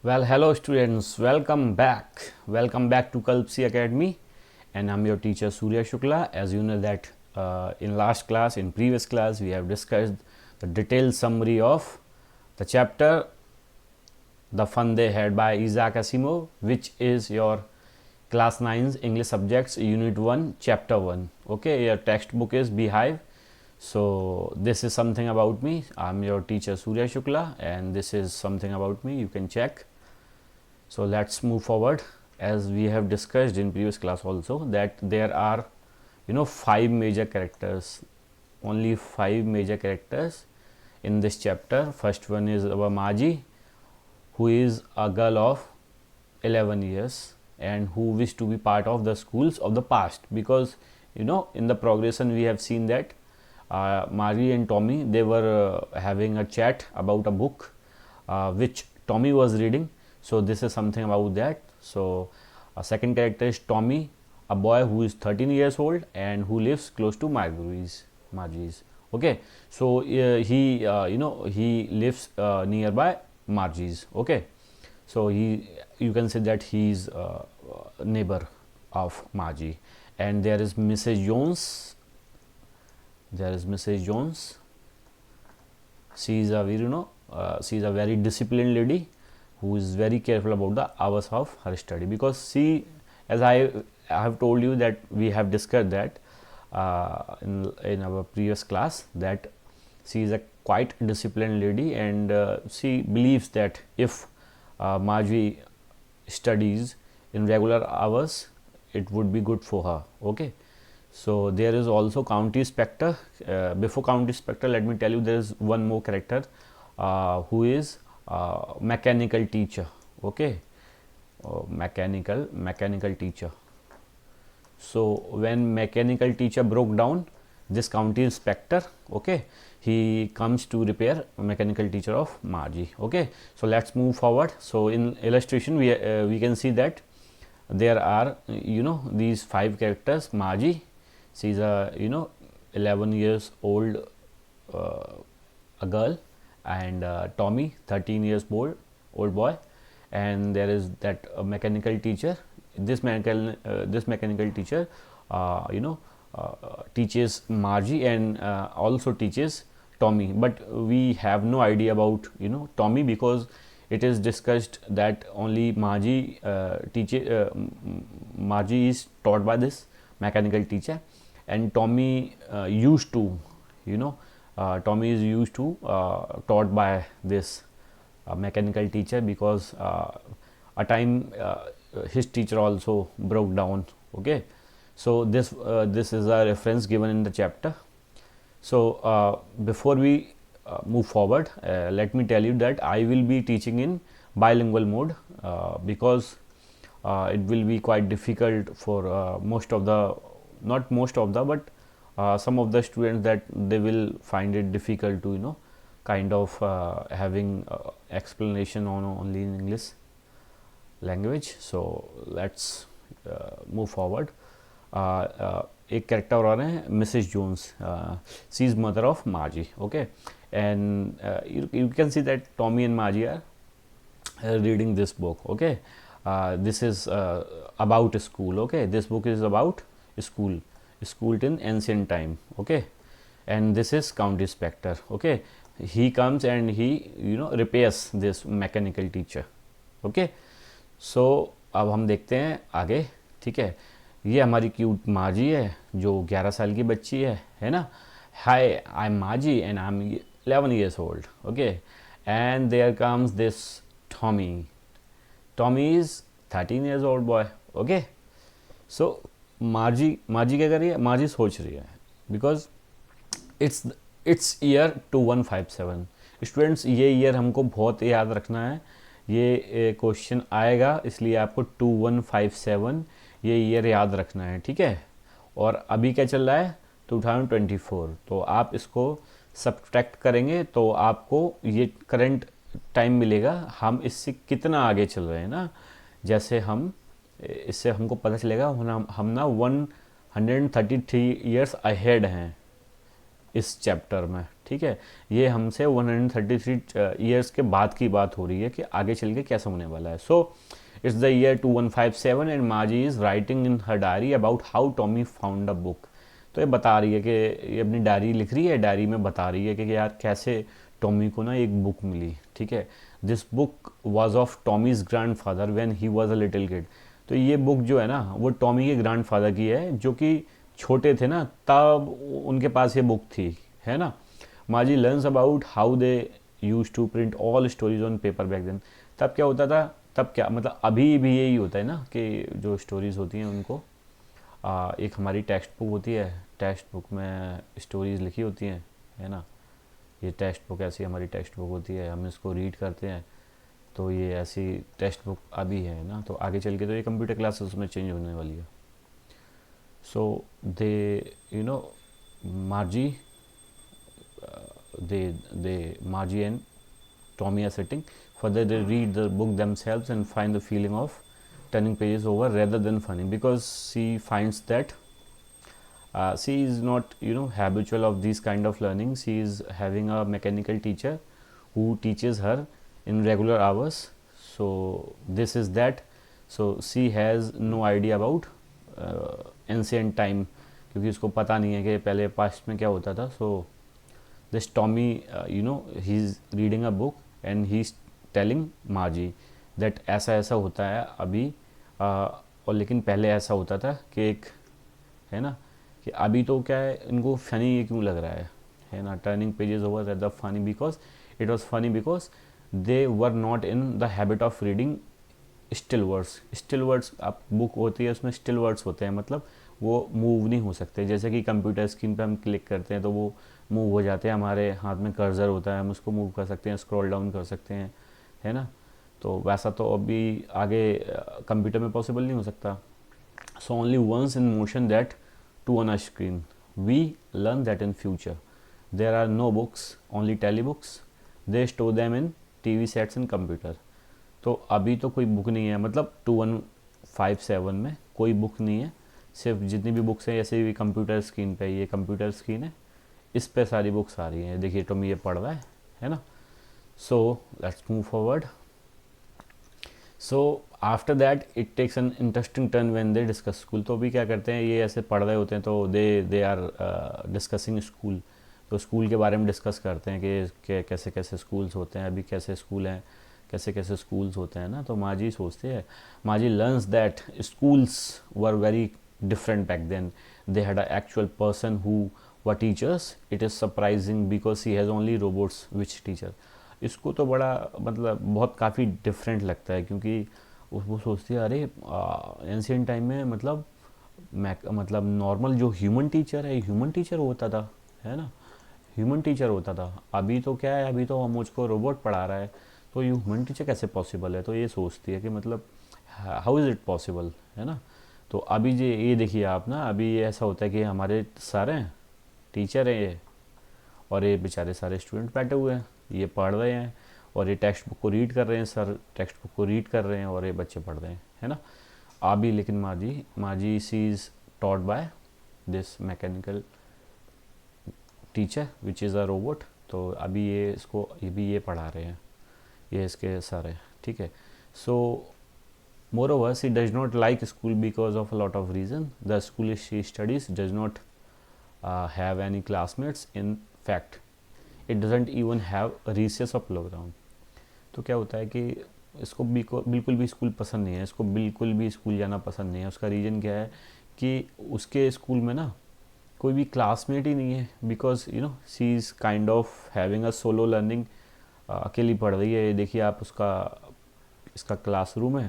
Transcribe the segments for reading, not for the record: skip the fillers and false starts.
Well, hello students, welcome back to Kalpsi Academy, and I'm your teacher Surya Shukla. As you know that in previous class, we have discussed the detailed summary of the chapter The Fun They Had by Isaac Asimov, which is your class 9's English subjects unit 1 chapter 1. Okay, your textbook is Beehive. So this is something about me. I'm your teacher Surya Shukla, and this is something about me. You can check. So let's move forward. As we have discussed in previous class also, that there are five major characters, only five major characters in this chapter. First one is our Maji, who is a girl of 11 years and who wish to be part of the schools of the past, because in the progression we have seen that Marie and Tommy, they were having a chat about a book which Tommy was reading. So this is something about that. So a second character is Tommy, a boy who is 13 years old and who lives close to Margie's. Okay, so he lives nearby Margie's. Okay, so you can say that he is a neighbor of Margie. And there is Mrs. Jones. She is a very disciplined lady who is very careful about the hours of her study, because she, as I have told you that we have discussed that in our previous class, that she is a quite disciplined lady, and she believes that if Margie studies in regular hours, it would be good for her. Okay, so there is also County Inspector. Before County Inspector, let me tell you, there is one more character who is mechanical teacher. Okay, mechanical teacher. So when mechanical teacher broke down, this County Inspector, okay, he comes to repair mechanical teacher of Margie. Okay, so let's move forward. So in illustration we can see that there are these five characters. Margie, she is a 11 years old a girl, and Tommy, 13 years old boy, and there is that mechanical teacher. This mechanical teacher teaches Margie and also teaches Tommy, but we have no idea about Tommy, because it is discussed that only Margie Margie is taught by this mechanical teacher, and Tommy used to Tommy is used to taught by this mechanical teacher, because a time his teacher also broke down. Okay, so this is a reference given in the chapter. So before we move forward, let me tell you that I will be teaching in bilingual mode, because it will be quite difficult for some of the students, that they will find it difficult to kind of having explanation on only in English language. So let's move forward. एक character और है Mrs Jones. She is mother of Margie. Okay, and you can see that Tommy and Margie are reading this book. Okay, this is about school. Okay, this book is about school in ancient time. Okay, and this is County Inspector. Okay, he comes and he repairs this mechanical teacher. Okay, so अब हम देखते हैं आगे. ठीक है, ये हमारी cute मार्जी है जो 11 साल की बच्ची है ना. Hi, I am Margie and I am 11 years old. Okay, and there comes this Tommy. Tommy is 13 years old boy. Okay, so मार्जी क्या कर रही है? मार्जी सोच रही है, बिकॉज इट्स ईयर 2157. स्टूडेंट्स, ये ईयर हमको बहुत याद रखना है. ये क्वेश्चन आएगा, इसलिए आपको 2157 ये ईयर याद रखना है. ठीक है, और अभी क्या चल रहा है? 2024. तो आप इसको सब्ट्रैक्ट करेंगे तो आपको ये करंट टाइम मिलेगा. हम इससे कितना आगे चल रहे हैं ना, जैसे इससे हमको पता चलेगा हम ना 133 ईयर्स अहेड हैं इस चैप्टर में, ठीक है। ये हमसे 133 ईयर्स के बाद की बात हो रही है कि आगे चल के कैसा होने वाला है। So it's the year 2157 and Margie is writing in her diary about how Tommy found a book. तो ये बता रही है कि ये अपनी डायरी लिख रही है, डायरी में बता रही है कि यार कैसे टॉमी को ना एक बुक मिली, ठीक है। This book was of Tommy's grandfather when he was a little kid. तो ये बुक जो है ना वो टॉमी के ग्रैंड फादर की है, जो कि छोटे थे ना तब उनके पास ये बुक थी, है ना। Margie learns about how they use to print all stories on paper back then. तब क्या होता था, तब क्या मतलब अभी भी यही होता है ना कि जो स्टोरीज़ होती हैं उनको एक हमारी टेक्स्ट बुक होती है, टेक्स्ट बुक में स्टोरीज़ लिखी होती हैं, है ना। ये टेक्स्ट बुक ऐसी हमारी टेक्स्ट बुक होती है, हम इसको रीड करते हैं, तो ये ऐसी टेक्स्ट बुक अभी है ना। तो आगे चल के तो ये कंप्यूटर क्लासेस में चेंज होने वाली है। So they you know Margie they Margie and Tommy are sitting. Further, they read the book themselves and find the feeling of turning pages over rather than funny, because she finds that she is not habitual of these kind of learning. She is having a mechanical teacher who teaches her in regular hours. So this is that. So she has no idea about ancient time, क्योंकि उसको पता नहीं है कि पहले past में क्या होता था. So this Tommy, he's reading a book and he's telling Margie that ऐसा ऐसा होता है अभी, और लेकिन पहले ऐसा होता था कि एक है ना, कि अभी तो क्या है, इनको फनी ये क्यों लग रहा है ना. Turning pages over at the funny because it was funny because they were not in the habit of reading still words. Still words आप बुक होती है उसमें स्टिल वर्ड्स होते हैं, मतलब वो मूव नहीं हो सकते. जैसे कि कंप्यूटर स्क्रीन पे हम क्लिक करते हैं तो वो मूव हो जाते हैं, हमारे हाथ में कर्सर होता है, हम उसको मूव कर सकते हैं, स्क्रॉल डाउन कर सकते हैं, है ना. तो वैसा तो अभी आगे कंप्यूटर में पॉसिबल नहीं हो सकता. So only once in motion that to on a screen. We learn that in future there are no books, only telebooks. They store them in TV sets in computer. तो अभी तो कोई book नहीं है, मतलब 2157 में कोई book नहीं है. सिर्फ जितनी भी बुक्स हैं ऐसे भी कंप्यूटर स्क्रीन पे, ये कंप्यूटर स्क्रीन है, इस पे सारी बुक्स आ रही हैं. देखिए टॉमी ये पढ़ रहा है ना. So let's move forward. So after that it takes an interesting turn when they discuss school. तो अभी क्या करते हैं, ये ऐसे पढ़ रहे होते हैं तो दे आर डिस्कसिंग स्कूल. तो स्कूल के बारे में डिस्कस करते हैं कि कैसे कैसे स्कूल्स होते हैं, अभी कैसे स्कूल हैं, कैसे कैसे स्कूल्स होते हैं ना. तो माजी सोचते हैं, माजी learns that schools were very different back then. They had an actual person who were teachers. It is surprising because he has only robots which teacher. इसको तो बड़ा मतलब बहुत काफ़ी डिफरेंट लगता है, क्योंकि वो सोचती है अरे एंशियंट टाइम में मतलब नॉर्मल जो ह्यूमन टीचर है, ह्यूमन टीचर होता था, है ना, ह्यूमन टीचर होता था. अभी तो क्या है, अभी तो हम मुझको रोबोट पढ़ा रहा है, तो ये ह्यूमन टीचर कैसे पॉसिबल है. तो ये सोचती है कि मतलब हाउ इज़ इट पॉसिबल, है ना. तो अभी ये देखिए आप ना, अभी ये ऐसा होता है कि हमारे सारे टीचर हैं ये, और ये बेचारे सारे स्टूडेंट बैठे हुए हैं, ये पढ़ रहे हैं और ये टेक्स्ट बुक को रीड कर रहे हैं. सर टेक्स्ट बुक को रीड कर रहे हैं और ये बच्चे पढ़ रहे हैं, है ना. अभी लेकिन Margie she is taught by this mechanical teacher which is a robot. तो अभी ये पढ़ा रहे हैं, ये इसके सर हैं, ठीक है. सो moreover, she does not like school because of a lot of reasons. The school she studies does not have any classmates. In fact, it doesn't even have a recess or playground. तो क्या होता है कि इसको बिल्कुल भी school पसंद नहीं है, इसको बिल्कुल भी स्कूल जाना पसंद नहीं है. उसका रीज़न क्या है कि उसके स्कूल में ना कोई भी क्लासमेट ही नहीं है, because she is kind of having a solo learning. अकेली पढ़ रही है. देखिए आप इसका क्लासरूम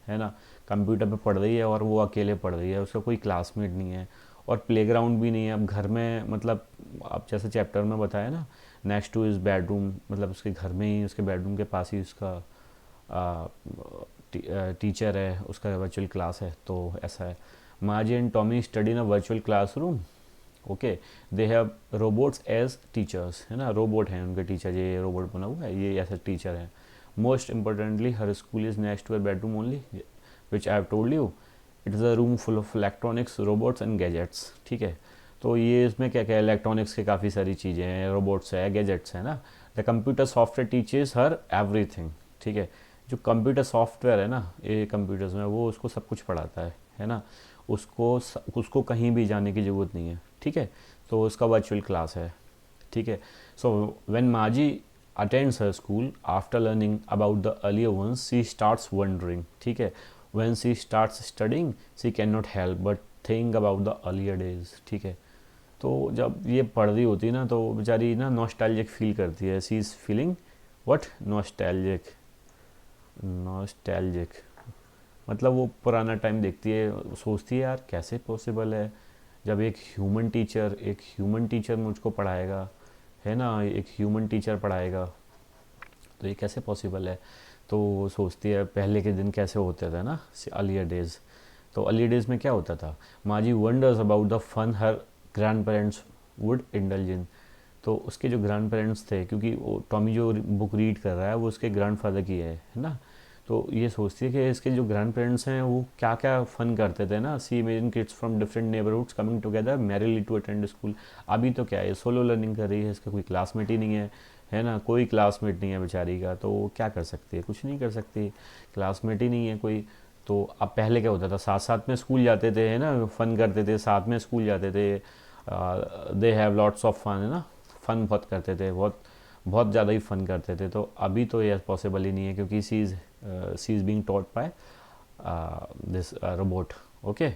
है ना, कंप्यूटर पे पढ़ रही है और वो अकेले पढ़ रही है, उसका कोई क्लासमेट नहीं है और प्लेग्राउंड भी नहीं है. अब घर में मतलब आप जैसे चैप्टर में बताया ना, नेक्स्ट टू इज़ बेडरूम, मतलब उसके घर में ही, उसके बेडरूम के पास ही उसका टीचर है, उसका वर्चुअल क्लास है. तो ऐसा है. Margie and Tommy study in a virtual classroom. Okay, they have robots as teachers, है ना, रोबोट हैं उनके टीचर. ये रोबोट बना हुआ है, ये ऐसे टीचर हैं. Most importantly, her school is next to her bedroom only, which I have told you. It is a room full of electronics, robots and gadgets. ठीक है. तो ये इसमें क्या क्या इलेक्ट्रॉनिक्स की काफ़ी सारी चीज़ें हैं, रोबोट्स है, गैजेट्स है ना। The computer software teaches her everything, ठीक है। जो कंप्यूटर सॉफ्टवेयर है ना ये कंप्यूटर्स में, वो उसको सब कुछ पढ़ाता है ना। उसको कहीं भी जाने की ज़रूरत नहीं है, ठीक है। तो उसका वर्चुअल क्लास है, ठीक है। So when Margie attends her school after learning about the earlier ones she starts wondering, ठीक है। When she starts studying she can not help but think about the earlier days, ठीक है। तो जब ये पढ़ रही होती है ना तो बेचारी ना नॉस्टैल्जिक फील करती है, she is feeling what, nostalgic. Nostalgic मतलब वो पुराना टाइम देखती है, सोचती है यार कैसे पॉसिबल है जब एक ह्यूमन टीचर मुझको पढ़ाएगा, है ना, एक ह्यूमन टीचर पढ़ाएगा, तो ये कैसे पॉसिबल है। तो वो सोचती है पहले के दिन कैसे होते थे ना, अर्लियर डेज़। तो अर्ली डेज़ में क्या होता था, Margie wonders about the fun her grandparents would indulge in. तो उसके जो ग्रैंड पेरेंट्स थे, क्योंकि वो टॉमी जो बुक रीड कर रहा है वो उसके ग्रैंड फादर की है ना। तो ये सोचती है कि इसके जो ग्रैंड पेरेंट्स हैं वो क्या क्या फ़न करते थे ना। She imagine kids from different neighbourhoods coming together merrily to attend school. अभी तो क्या है, सोलो लर्निंग कर रही है, इसका कोई क्लासमेट ही नहीं है ना, कोई क्लासमेट नहीं है बेचारी का। तो वो क्या कर सकती है, कुछ नहीं कर सकती, क्लासमेट ही नहीं है कोई। तो अब पहले क्या होता था, साथ साथ में स्कूल जाते थे, है ना, फ़न करते थे, साथ में स्कूल जाते थे, they have lots of fun, है ना, फ़न बहुत करते थे, बहुत ज़्यादा ही फ़न करते थे। तो अभी तो ये पॉसिबल ही नहीं है क्योंकि she is being taught by this robot, okay.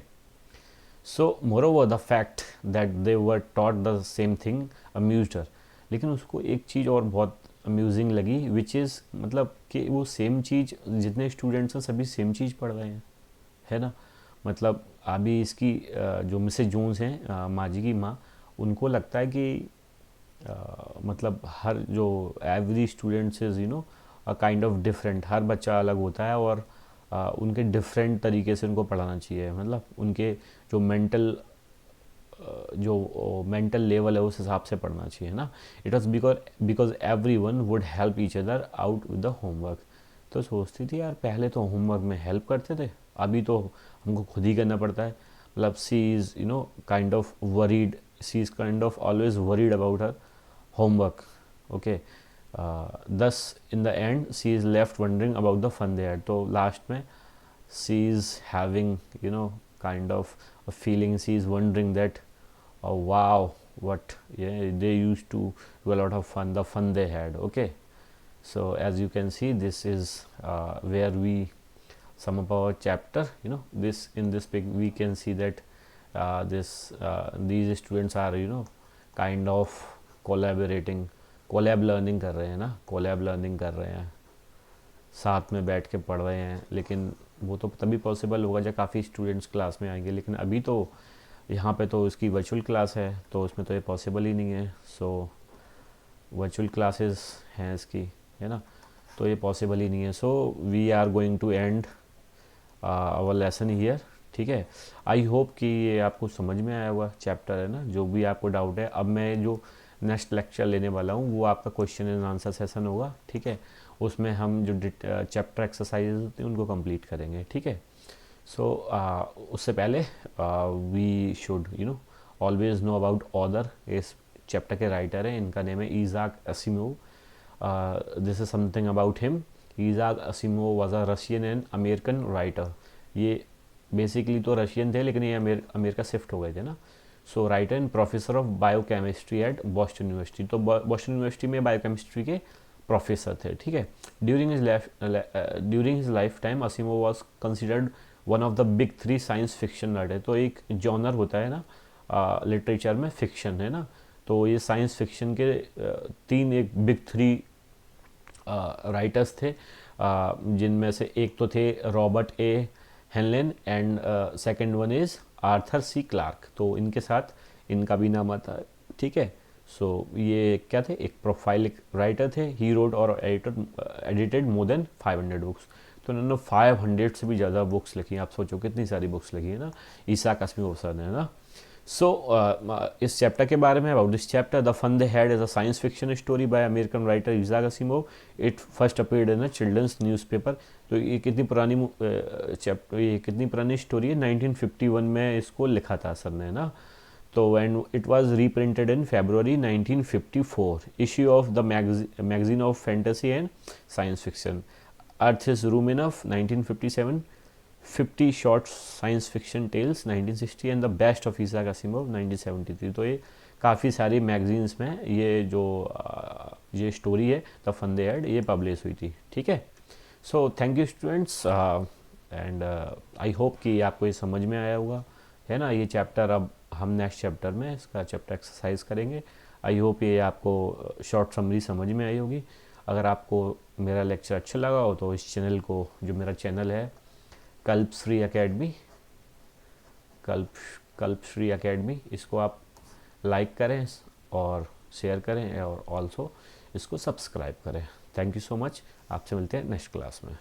So moreover the fact that they were taught the same thing amused her. लेकिन उसको एक चीज़ और बहुत अम्यूजिंग लगी, विच इज़ मतलब कि वो सेम चीज़, जितने स्टूडेंट्स हैं सभी सेम चीज़ पढ़ रहे हैं, है ना। मतलब अभी इसकी जो मिसेज जोन्स हैं, माजी की माँ, उनको लगता है कि मतलब हर जो every students is a kind of different, हर बच्चा अलग होता है और उनके डिफरेंट तरीके से उनको पढ़ाना चाहिए। मतलब उनके जो मेंटल लेवल है उस हिसाब से पढ़ना चाहिए ना। It was because every one would help each other out with the homework. तो सोचती थी यार पहले तो होमवर्क में हेल्प करते थे, अभी तो हमको खुद ही करना पड़ता है। मतलब she is kind of worried, she is kind of always worried about her homework, okay. Thus in the end she is left wondering about the fun they had. तो लास्ट में she is having kind of a feeling, she is wondering that, oh wow, what, yeah, they used to do a lot of fun, the fun they had, okay. So as you can see, this is where we sum up our chapter. This in this pic we can see that these students are kind of collaborating, collab learning कर रहे हैं ना, collab learning कर रहे हैं, साथ में बैठ के पढ़ रहे हैं। लेकिन वो तो तभी पॉसिबल होगा जब काफ़ी स्टूडेंट्स क्लास में आएंगे, लेकिन अभी तो यहाँ पे तो इसकी वर्चुअल क्लास है तो उसमें तो ये पॉसिबल ही नहीं है। सो वर्चुअल क्लासेस हैं इसकी, है ना, तो ये पॉसिबल ही नहीं है। So we are going to end our lesson here, ठीक है। आई होप कि ये आपको समझ में आया हुआ चैप्टर, है ना। जो भी आपको डाउट है, अब मैं जो नेक्स्ट लेक्चर लेने वाला हूँ वो आपका क्वेश्चन एंड आंसर सेशन होगा, ठीक है। उसमें हम जो चैप्टर एक्सरसाइजेज होती हैं उनको कंप्लीट करेंगे, ठीक है। सो उससे पहले we should always know about author. इस चैप्टर के राइटर हैं, इनका नेम है Isaac Asimov. This is something about him. Isaac Asimov was a Russian and American writer. ये बेसिकली तो रशियन थे लेकिन ये अमेरिका शिफ्ट हो गए थे ना। So writer and professor of biochemistry at Boston University. तो बॉस्टन यूनिवर्सिटी में बायोकेमिस्ट्री के प्रोफेसर थे, ठीक है। During his lifetime Asimov was considered one of the big 3 science fiction writer. तो एक जॉनर होता है ना लिटरेचर में, फिक्शन, है ना। तो ये साइंस फिक्शन के 3 एक बिग 3 राइटर्स थे, जिनमें से एक तो थे Robert A Heinlein and second one is Arthur C Clarke. तो इनके साथ इनका भी नाम आता है, ठीक है। सो ये क्या थे, एक प्रोफाइलिक राइटर थे। ही रोड और एडिटेड मोर देन 500 बुक्स। तो उन्होंने 500 से भी ज़्यादा बुक्स लिखी हैं। आप सोचो कितनी सारी बुक्स लिखी है ना ईसाक असिमोव सर ने, है ना। सो इस चैप्टर के बारे में, about this chapter, the fun they had is a science fiction story by American writer Isaac Asimov. It first appeared in a children's newspaper. तो ये कितनी पुरानी चैप्टर, ये कितनी पुरानी स्टोरी है, 1951 में इसको लिखा था सर ने, ना। तो when it was reprinted in February 1954 issue of the magazine of fantasy and science fiction. Earth is room enough 1957, 50 short science fiction tales 1960 and the best of Isaac Asimov 1973. तो ये काफ़ी सारी मैगजीन्स में ये जो ये स्टोरी है the fun they had ये पब्लिश हुई थी. ठीक है. So thank you students and I hope कि आपको ये समझ में आया होगा, है ना. ये चैप्टर अब हम नेक्स्ट चैप्टर में इसका चैप्टर एक्सरसाइज करेंगे. आई होप ये आपको शॉर्ट समरी समझ में आई होगी. अगर आपको मेरा लेक्चर अच्छा लगा हो तो इस चैनल को, जो मेरा चैनल है कल्पश्री एकेडमी, कल्पश्री एकेडमी, इसको आप लाइक करें और शेयर करें और ऑल्सो इसको सब्सक्राइब करें. Thank you so much. आपसे मिलते हैं नेक्स्ट क्लास में.